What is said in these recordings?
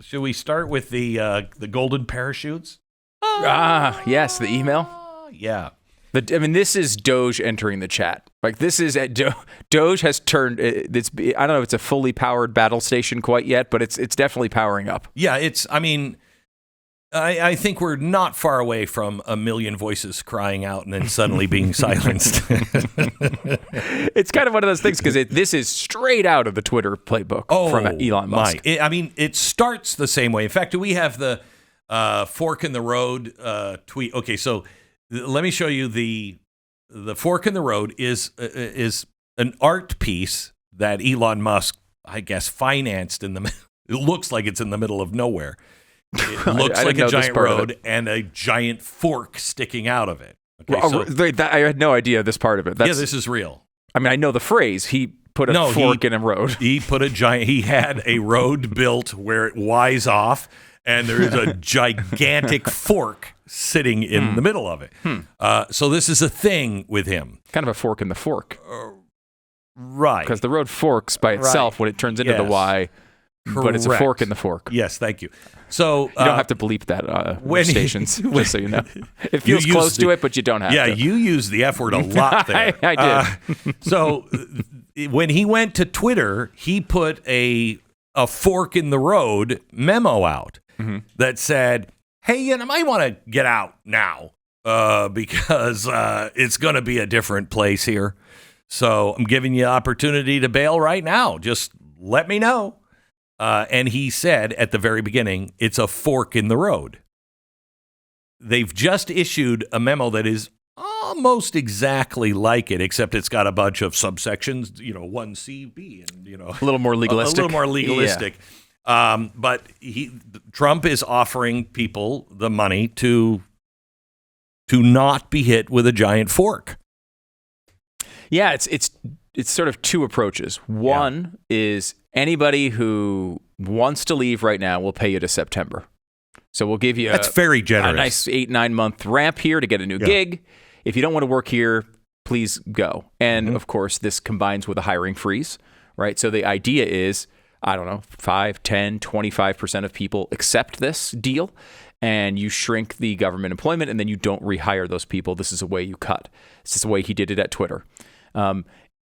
should we start with the golden parachutes? Yes, the email. Yeah. This is Doge entering the chat. Like, this is Doge has turned. I don't know if it's a fully powered battle station quite yet, but it's definitely powering up. Yeah, I think we're not far away from a million voices crying out and then suddenly being silenced. It's kind of one of those things because this is straight out of the Twitter playbook from Elon Musk. It starts the same way. In fact, do we have the fork in the road tweet? Okay, so let me show you the fork in the road is an art piece that Elon Musk, I guess, financed in the. It looks like it's in the middle of nowhere. It looks like a giant road and a giant fork sticking out of it. Okay, I had no idea this part of it. This is real. I know the phrase. He put a fork in a road. He had a road built where it Y's off, and there is a gigantic fork sitting in the middle of it. So this is a thing with him. Kind of a fork in the fork. Right. Because the road forks by itself when it turns into the Y. Correct. But it's a fork in the fork. Yes, thank you. So you don't have to bleep that stations, just so you know. It feels close to it, but you don't have to. Yeah, you use the F word a lot there. I did. So when he went to Twitter, he put a fork in the road memo out that said, hey, you might want to get out now because it's going to be a different place here. So I'm giving you opportunity to bail right now. Just let me know. And he said at the very beginning, it's a fork in the road. They've just issued a memo that is almost exactly like it, except it's got a bunch of subsections, 1CB, and, a little more legalistic. Yeah. But Trump is offering people the money to not be hit with a giant fork. Yeah, it's sort of two approaches. One is anybody who wants to leave right now will pay you to September. So we'll give you that's very generous. A nice 8-9 month ramp here to get a new gig. If you don't want to work here, please go. And of course, this combines with a hiring freeze, right? So the idea is, 5, 10, 25% of people accept this deal, and you shrink the government employment, and then you don't rehire those people. This is a way you cut. This is the way he did it at Twitter.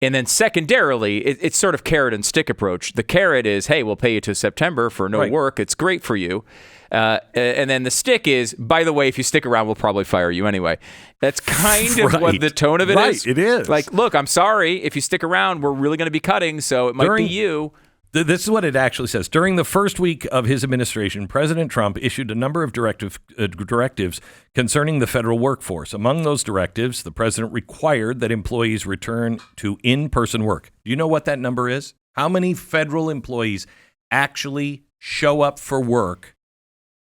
And then secondarily, it's sort of carrot and stick approach. The carrot is, hey, we'll pay you to September for no work. It's great for you. And then the stick is, by the way, if you stick around, we'll probably fire you anyway. That's kind of what the tone of it is. It is. Like, look, I'm sorry. If you stick around, we're really going to be cutting, so it might be you. This is what it actually says. During the first week of his administration, President Trump issued a number of directives concerning the federal workforce. Among those directives, the president required that employees return to in-person work. Do you know what that number is? How many federal employees actually show up for work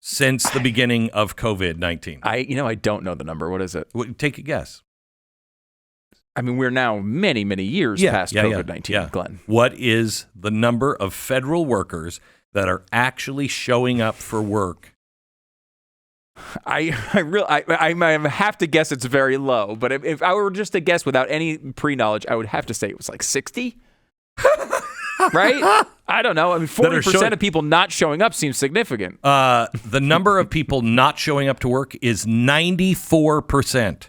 since the beginning of COVID-19? I don't know the number. What is it? Take a guess. We're now many, many years past COVID-19, Glenn. What is the number of federal workers that are actually showing up for work? I have to guess it's very low, but if I were just to guess without any pre-knowledge, I would have to say it was like 60. Right? I don't know. 40% of people not showing up seems significant. The number of people not showing up to work is 94%.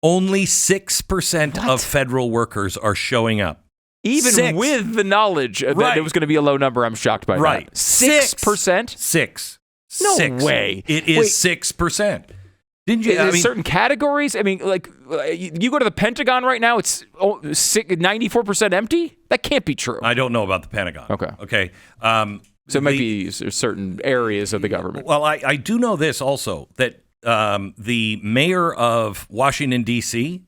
Only 6% of federal workers are showing up. Even with the knowledge that it was going to be a low number, I'm shocked by that. 6%? 6. No way. It is 6%. Didn't you? Certain categories? You go to the Pentagon right now, it's 94% empty? That can't be true. I don't know about the Pentagon. Okay. So it might be certain areas of the government. Well, I do know this also, that the mayor of Washington, D.C.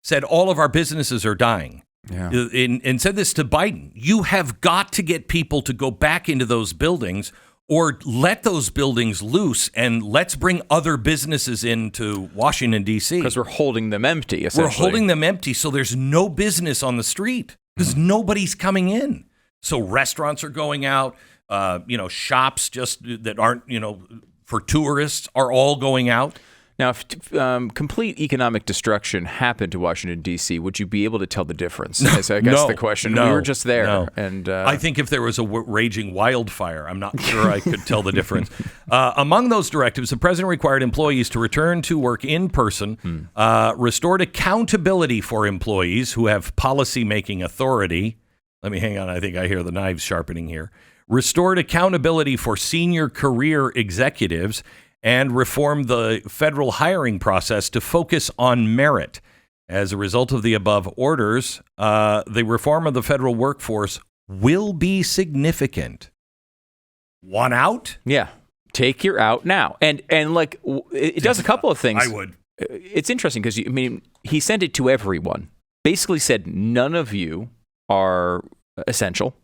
said all of our businesses are dying. Yeah. And said this to Biden. You have got to get people to go back into those buildings or let those buildings loose and let's bring other businesses into Washington, D.C. Because we're holding them empty, essentially. We're holding them empty so there's no business on the street because nobody's coming in. So restaurants are going out, shops just that aren't, for tourists are all going out. Now, if complete economic destruction happened to Washington, D.C., would you be able to tell the difference? I guess the question. No, we were just there. No. And I think if there was a raging wildfire, I'm not sure I could tell the difference. Among those directives, the president required employees to return to work in person, restored accountability for employees who have policy-making authority. Let me hang on. I think I hear the knives sharpening here. Restored accountability for senior career executives, and reform the federal hiring process to focus on merit. As a result of the above orders, the reform of the federal workforce will be significant. One out? Yeah. Take your out now. And like, it does a couple of things. I would. It's interesting because, he sent it to everyone. Basically said, none of you are essential.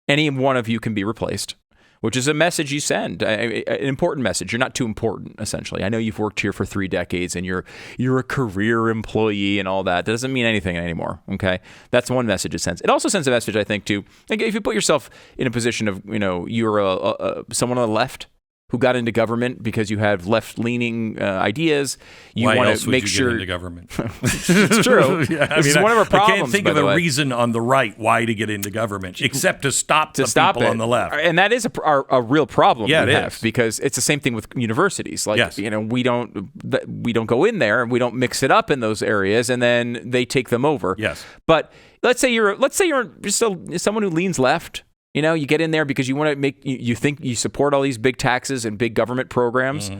Any one of you can be replaced. Which is a message you send, an important message. You're not too important, essentially. I know you've worked here for 3 decades and you're a career employee and all that. That doesn't mean anything anymore, okay? That's one message it sends. It also sends a message, I think, to, like, if you put yourself in a position of, you're someone on the left who got into government because you have left-leaning ideas. You want to make sure. Get into government? It's true. Yeah, it's one of our problems. I can't think of a reason on the right why to get into government, except to stop people on the left. And that is a real problem. Yeah, we it have, is. because it's the same thing with universities. Like, yes. We don't go in there and we don't mix it up in those areas, and then they take them over. Yes. But let's say you're just someone who leans left. You get in there because you want to you think you support all these big taxes and big government programs,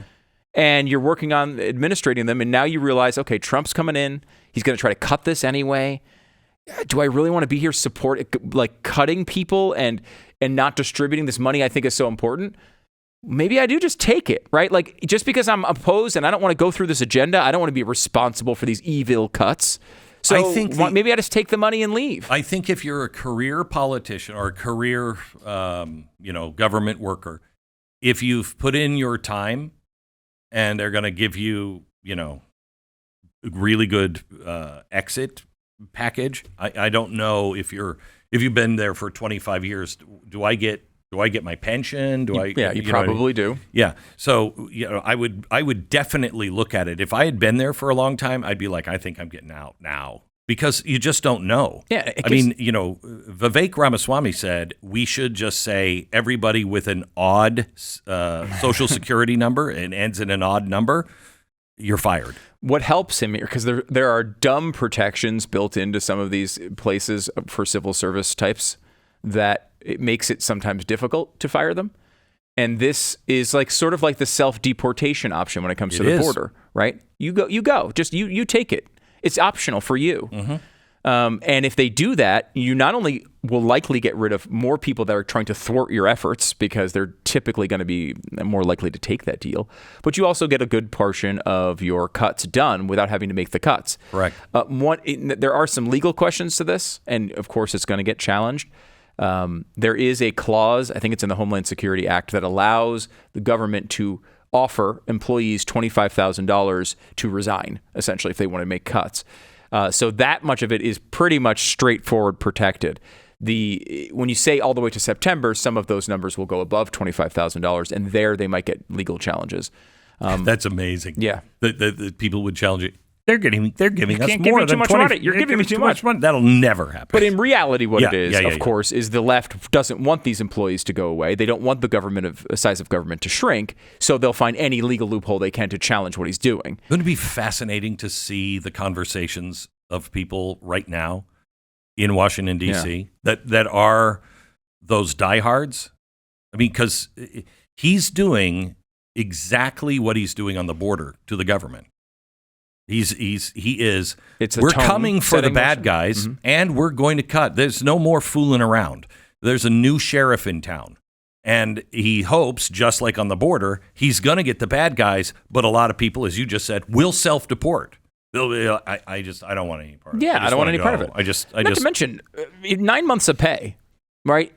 and you're working on administrating them. And now you realize, okay, Trump's coming in. He's going to try to cut this anyway. Do I really want to be here like cutting people and not distributing this money I think is so important? Maybe I do just take it, right? Like, just because I'm opposed and I don't want to go through this agenda, I don't want to be responsible for these evil cuts. So I think maybe I just take the money and leave. I think if you're a career politician or a career, government worker, if you've put in your time and they're going to give you, really good exit package. I don't know if you've been there for 25 years. Do I get my pension? Yeah, you probably do. Yeah. So, I would definitely look at it. If I had been there for a long time, I'd be like, I think I'm getting out now, because you just don't know. Yeah. Vivek Ramaswamy said we should just say everybody with an odd social security number and ends in an odd number, you're fired. What helps him here, because there are dumb protections built into some of these places for civil service types that it makes it sometimes difficult to fire them. And this is sort of like the self-deportation option when it comes to the border, right? You go. Just you take it. It's optional for you. Mm-hmm. And if they do that, you not only will likely get rid of more people that are trying to thwart your efforts, because they're typically going to be more likely to take that deal, but you also get a good portion of your cuts done without having to make the cuts. Correct. There are some legal questions to this, and of course it's going to get challenged. There is a clause, I think it's in the Homeland Security Act, that allows the government to offer employees $25,000 to resign, essentially, if they want to make cuts. So that much of it is pretty much straightforward protected. When you say all the way to September, some of those numbers will go above $25,000, and there they might get legal challenges. That's amazing. Yeah. The people would challenge it. They're giving us give more me than too much 20. money. You're giving me too much money. That'll never happen. But in reality, what it is, of course, is the left doesn't want these employees to go away. They don't want the size of government to shrink, so they'll find any legal loophole they can to challenge what he's doing. Wouldn't it be fascinating to see the conversations of people right now in Washington, D.C. that are those diehards? I mean, because he's doing exactly what he's doing on the border to the government. He is. We're coming for the bad guys, and we're going to cut. There's no more fooling around. There's a new sheriff in town, and he hopes, just like on the border, he's going to get the bad guys. But a lot of people, as you just said, will self-deport. I don't want any part of it. Yeah, I don't want any part of it. Not to mention 9 months of pay, right?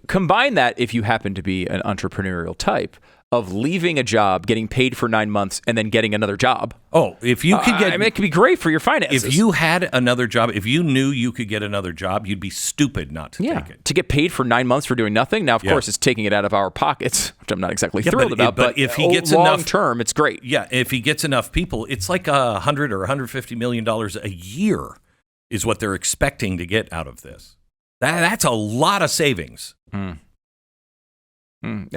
Combine that, if you happen to be an entrepreneurial type, of leaving a job, getting paid for 9 months, and then getting another job. Oh, if you could get... it could be great for your finances. If you had another job, if you knew you could get another job, you'd be stupid not to take it. To get paid for 9 months for doing nothing. Now, of course, it's taking it out of our pockets, which I'm not exactly thrilled about. But if he gets long enough term, it's great. Yeah, if he gets enough people, it's like $100 or $150 million a year is what they're expecting to get out of this. That's a lot of savings. I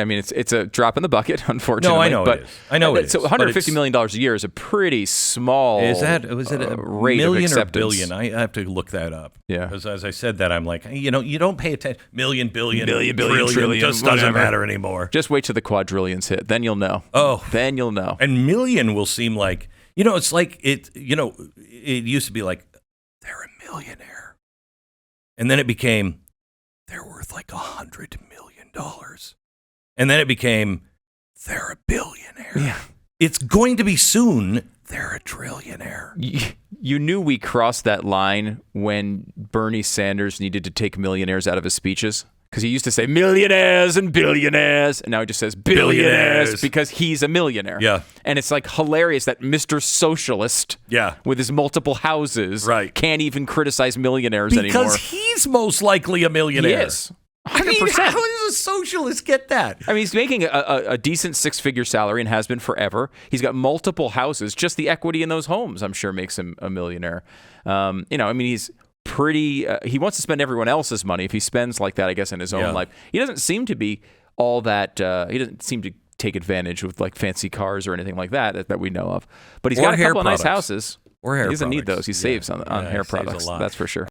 mean, it's a drop in the bucket, unfortunately. No, I know it is. I know it is. So $150 million a year is a pretty small was it a rate million of acceptance. Or billion? I have to look that up. Yeah. Because as I said that, I'm like, you don't pay attention. Million, billion, trillion, just doesn't matter anymore. Just wait till the quadrillions hit. Then you'll know. Oh. Then you'll know. And million will seem like, it's like it used to be like, they're a millionaire. And then it became, they're worth like $100 million. And then it became, they're a billionaire. Yeah. It's going to be soon, they're a trillionaire. You knew we crossed that line when Bernie Sanders needed to take millionaires out of his speeches. Because he used to say millionaires and billionaires. And now he just says billionaires because he's a millionaire. Yeah. And it's like hilarious that Mr. Socialist with his multiple houses can't even criticize millionaires anymore. Because he's most likely a millionaire. He is. 100%. I mean, how does a socialist get that? I mean, he's making a decent six-figure salary and has been forever. He's got multiple houses. Just the equity in those homes, I'm sure, makes him a millionaire. I mean, he's pretty... he wants to spend everyone else's money. If he spends like that, I guess, in his own life. He doesn't seem to be all that... he doesn't seem to take advantage with like fancy cars or anything like that we know of. But he's got a couple of nice houses. Or hair He doesn't products. need those. He saves on hair products. That's for sure.